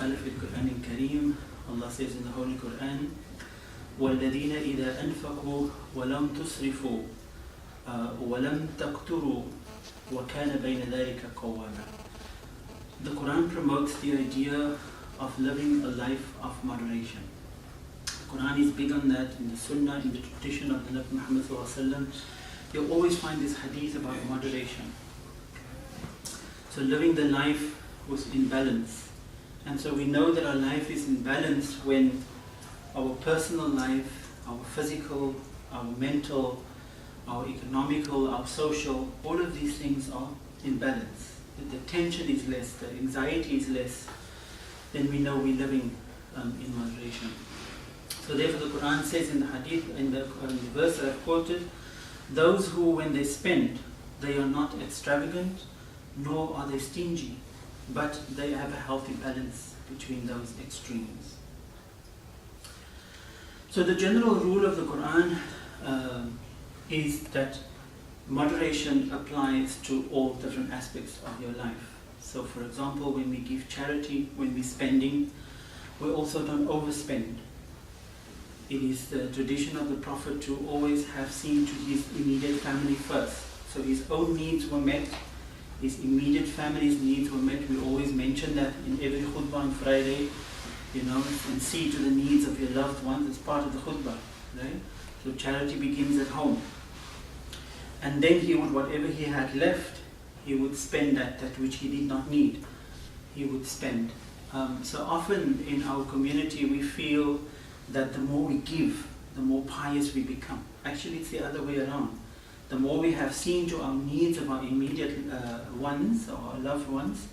ta'ala fi al-Quran al-Kareem, Allah says in the Holy Quran, وَالَّذِينَ إِذَا أَنفَقُوا وَلَمْ تُسْرِفُوا وَلَمْ تَقْتُرُوا وَكَانَ بَيْنَ ذَلِكَ قَوَّامًا. The Quran promotes the idea of living a life of moderation. The Quran is big on that. In the Sunnah, in the tradition of the Nabi Muhammad sallallahu alaihi wasallam, you'll always find this hadith about moderation. So living the life was in balance. And so we know that our life is in balance when our personal life, our physical, our mental, our economical, our social, all of these things are in balance. The tension is less, the anxiety is less, then we know we're living in moderation. So therefore the Quran says in the hadith, in the verse that I've quoted, those who when they spend, they are not extravagant, nor are they stingy, but they have a healthy balance between those extremes. So the general rule of the Quran is that moderation applies to all different aspects of your life. So for example, when we give charity, when we're spending, we also don't overspend. It is the tradition of the Prophet to always have seen to his immediate family first. So his own needs were met, his immediate family's needs were met. We always mention that in every khutbah on Friday, and see to the needs of your loved ones. It's part of the khutbah, right? So charity begins at home. And then he would, whatever he had left, he would spend that which he did not need. He would spend. So often in our community we feel that the more we give, the more pious we become. Actually it's the other way around. The more we have seen to our needs of our immediate ones, or our loved ones,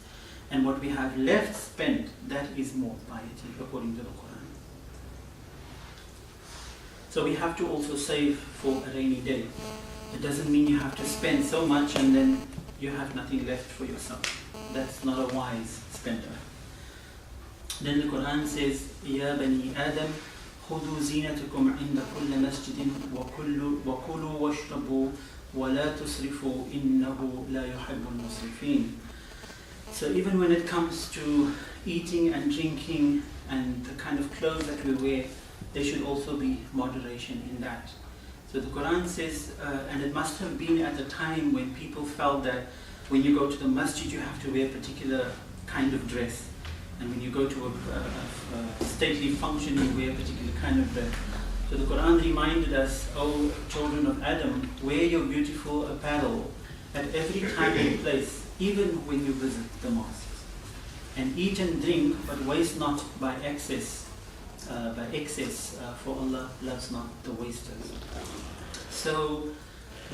and what we have left spent, that is more piety according to the Quran. So we have to also save for a rainy day. It doesn't mean you have to spend so much and then you have nothing left for yourself. That's not a wise spender. Then the Quran says, Ya bani Adam, خُذُوا زِينَتَكُمْ عِنْدَ كُلِّ مَسْجِدٍ وَكُلُوا وَاشْرَبُوا وَلَا تُسْرِفُوا إِنَّهُ لَا يُحِبُّ الْمُسْرِفِينَ. So even when it comes to eating and drinking and the kind of clothes that we wear, there should also be moderation in that. So the Quran says, and it must have been at the time when people felt that when you go to the masjid you have to wear a particular kind of dress. And when you go to a stately function you wear a particular kind of dress. So the Quran reminded us, O children of Adam, wear your beautiful apparel at every time and place, even when you visit the mosques. And eat and drink, but waste not by excess, for Allah loves not the wasters. So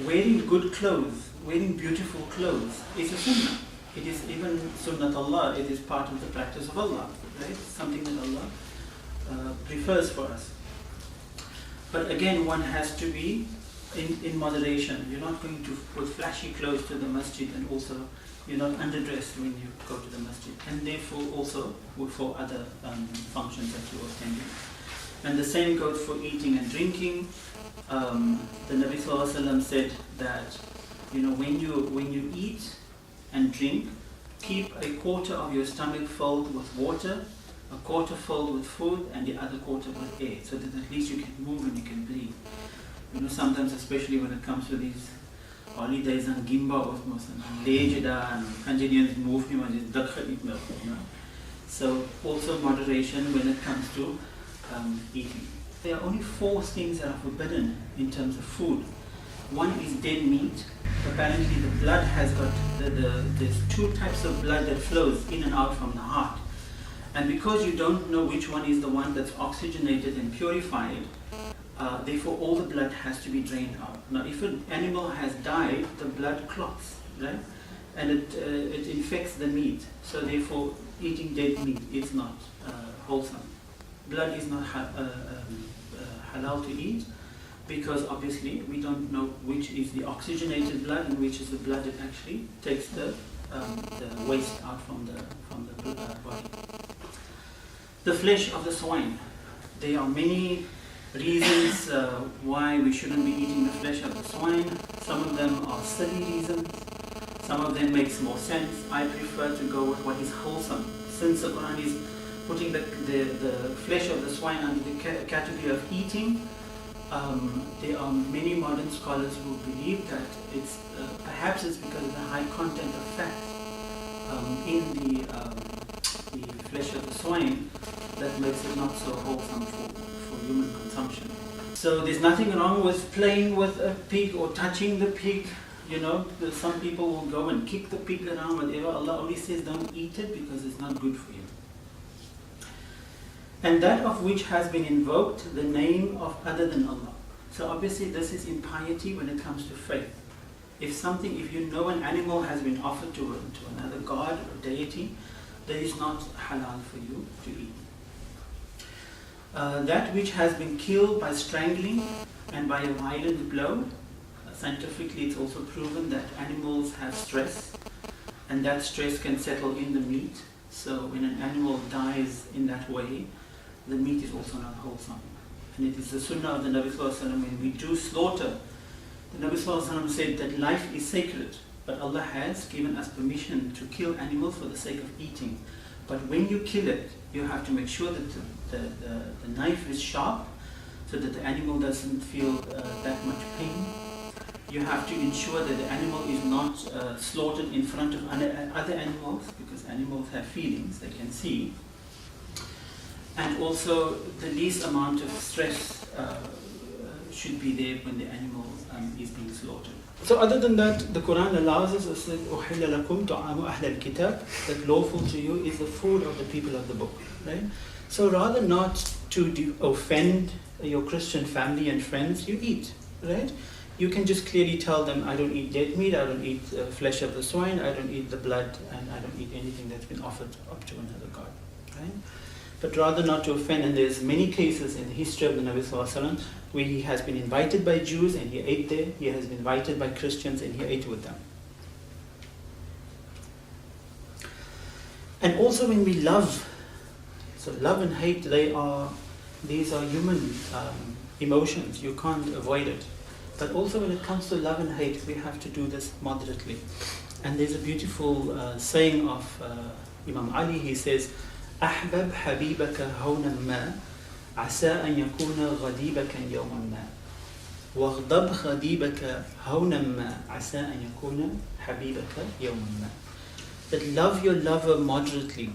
wearing good clothes, wearing beautiful clothes is a sunnah. It is even sunnat Allah, it is part of the practice of Allah, right? Something that Allah prefers for us. But again, one has to be in moderation. You're not going to put flashy clothes to the masjid, and also you're not underdressed when you go to the masjid, and therefore also for other functions that you are attending. And the same goes for eating and drinking. The Nabi Sallallahu Alaihi Wasallam said that when you eat and drink, keep a quarter of your stomach filled with water, a quarter filled with food, and the other quarter with air, so that at least you can move and you can breathe. Sometimes, especially when it comes to these holidays and Gimba of Muslims, and Canadians move him and just So also moderation when it comes to eating. There are only 4 things that are forbidden in terms of food. One is dead meat. Apparently the blood has got, there's 2 types of blood that flows in and out from the heart. And because you don't know which one is the one that's oxygenated and purified, therefore all the blood has to be drained out. Now if an animal has died, the blood clots, right? And it infects the meat. So therefore eating dead meat is not wholesome. Blood is not halal to eat, because obviously we don't know which is the oxygenated blood and which is the blood that actually takes the waste out from the body. The flesh of the swine. There are many reasons why we shouldn't be eating the flesh of the swine. Some of them are silly reasons. Some of them makes more sense. I prefer to go with what is wholesome. Since the Quran is putting the flesh of the swine under the category of eating, there are many modern scholars who believe that it's perhaps it's because of the high content of fat in the flesh of the swine that makes it not so wholesome for human consumption. So there's nothing wrong with playing with a pig or touching the pig. You know, some people will go and kick the pig around, whatever. Allah only says don't eat it because it's not good for you. And that of which has been invoked the name of other than Allah. So obviously this is impiety when it comes to faith. If you know an animal has been offered to another god or deity, that is not halal for you to eat. That which has been killed by strangling and by a violent blow. Scientifically, it's also proven that animals have stress, and that stress can settle in the meat. So when an animal dies in that way, the meat is also not wholesome. And it is the sunnah of the Nabi Sallallahu Alaihi Wasallam, when we do slaughter, the Nabi Sallallahu Alaihi Wasallam said that life is sacred, but Allah has given us permission to kill animals for the sake of eating. But when you kill it, you have to make sure that the knife is sharp, so that the animal doesn't feel that much pain. You have to ensure that the animal is not slaughtered in front of other animals, because animals have feelings, they can see. And also the least amount of stress should be there when the animal is being slaughtered. So other than that, the Quran allows us, as أُحِلَّ لَكُمْ طَعَامُ أَهْلِ الْكِتَابِ, that lawful to you is the food of the people of the book. Right? So rather not to offend your Christian family and friends, you eat. Right? You can just clearly tell them, I don't eat dead meat, I don't eat flesh of the swine, I don't eat the blood, and I don't eat anything that's been offered up to another god. Right? But rather not to offend, and there's many cases in the history of the Nabi Sallallahu Alaihi Wasallam where he has been invited by Jews and he ate there, he has been invited by Christians and he ate with them. And also when we love, so love and hate, these are human emotions, you can't avoid it. But also when it comes to love and hate, we have to do this moderately. And there's a beautiful saying of Imam Ali. He says, أحبب حبيبك هونا ما عسى أن يكون غضيبك يوما ما واغضب غضيبك هونا ما عسى أن يكون حبيبك يوما ما. That love your lover moderately,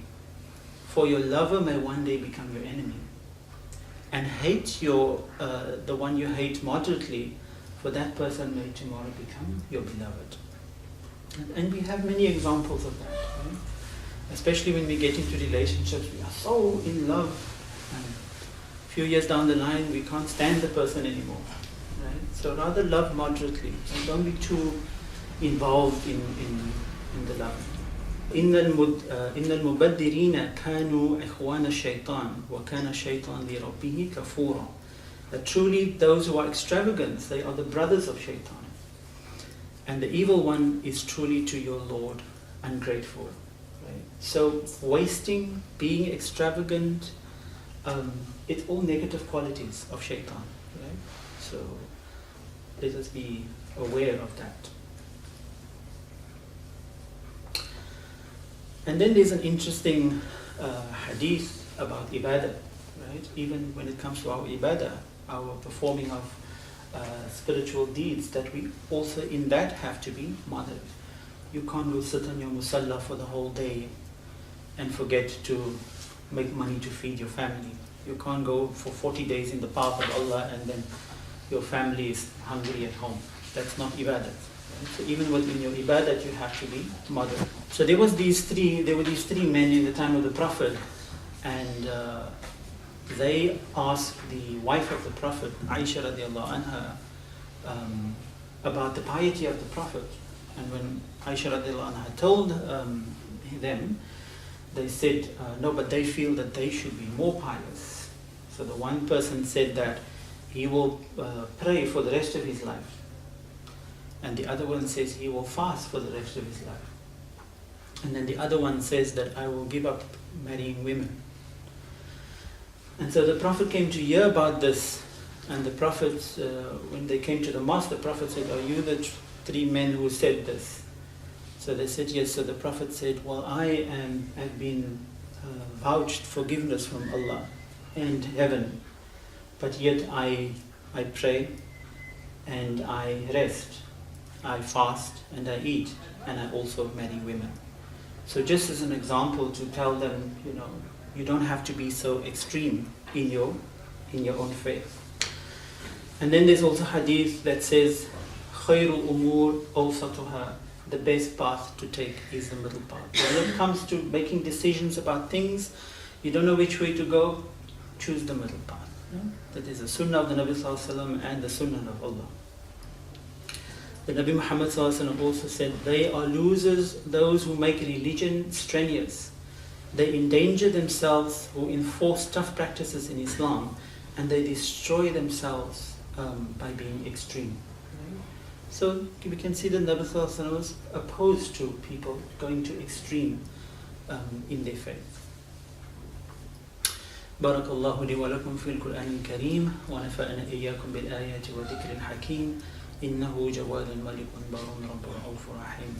for your lover may one day become your enemy. And hate the one you hate moderately, for that person may tomorrow become your beloved. And we have many examples of that. Right? Especially when we get into relationships, we are so in love, and a few years down the line we can't stand the person anymore. Right? So rather love moderately, and don't be too involved in the love. إن المبذرين كانوا إخوان الشيطان وكان الشيطان لربه كفورا. That truly those who are extravagant, they are the brothers of Shaitan. And the evil one is truly to your Lord ungrateful. Right? So wasting, being extravagant, it's all negative qualities of Shaitan. Right? So let us be aware of that. And then there's an interesting hadith about ibadah. Right? Even when it comes to our ibadah, our performing of spiritual deeds, that we also in that have to be moderate. You can't go sit on your musalla for the whole day and forget to make money to feed your family. You can't go for 40 days in the path of Allah and then your family is hungry at home. That's not ibadah. Right? So even within your ibadah, you have to be moderate. So there were these three men in the time of the Prophet, and they asked the wife of the Prophet, Aisha radiallahu anha, about the piety of the Prophet. And when Aisha radiallahu anha told them, they said, no, but they feel that they should be more pious. So the one person said that he will pray for the rest of his life. And the other one says he will fast for the rest of his life. And then the other one says that I will give up marrying women. And so the Prophet came to hear about this, and the Prophet, when they came to the mosque, the Prophet said, are you the three men who said this? So they said yes. So the Prophet said, well, I have been vouched forgiveness from Allah and heaven, but yet I pray and I rest, I fast and I eat, and I also marry women. So just as an example to tell them, you don't have to be so extreme in your own faith. And then there's also hadith that says, خَيْرُ الْأُمُورِ أَوْسَطُهَا, the best path to take is the middle path. When it comes to making decisions about things, you don't know which way to go, choose the middle path. That is the sunnah of the Nabi Sallallahu Alaihi Wasallam and the sunnah of Allah. The Nabi Muhammad Sallallahu Alaihi Wasallam also said, they are losers, those who make religion strenuous. They endanger themselves who enforce tough practices in Islam, and they destroy themselves by being extreme. So we can see that Nabi Sallallahu Alaihi Wasallam was opposed to people going to extreme in their faith. بارك الله لي ولكم في القرآن الكريم ونفعنا إياكم بالآيات والذكر الحكيم إنه جواد ملك بر رب رؤوف رحيم.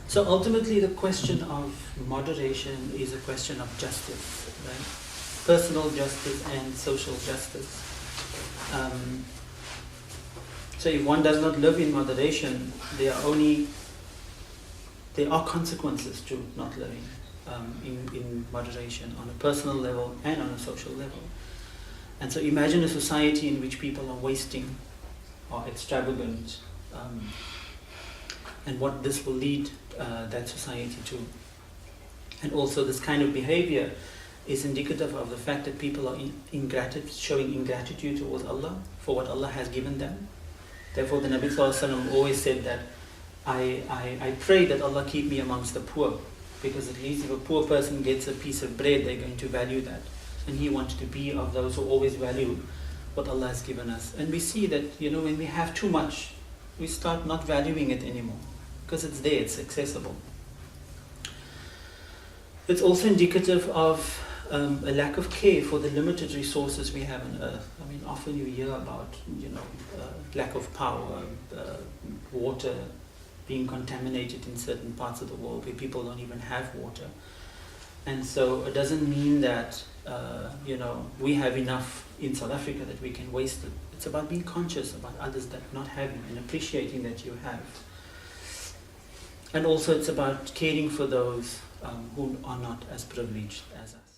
So ultimately the question of moderation is a question of justice, right? Personal justice and social justice. So if one does not live in moderation, there are consequences to not living in moderation on a personal level and on a social level. And so imagine a society in which people are wasting or extravagant, and what this will lead that society to. And also this kind of behavior is indicative of the fact that people are showing ingratitude towards Allah for what Allah has given them. Therefore the Nabi Sallallahu Alaihi Wasallam always said that I pray that Allah keep me amongst the poor, because at least if a poor person gets a piece of bread, they're going to value that. And he wanted to be of those who always value what Allah has given us. And we see that, when we have too much, we start not valuing it anymore, because it's there, it's accessible. It's also indicative of a lack of care for the limited resources we have on earth. I mean, often you hear about, lack of power, water being contaminated in certain parts of the world where people don't even have water. And so it doesn't mean that, we have enough in South Africa that we can waste it. It's about being conscious about others that not having and appreciating that you have. And also it's about caring for those who are not as privileged as us.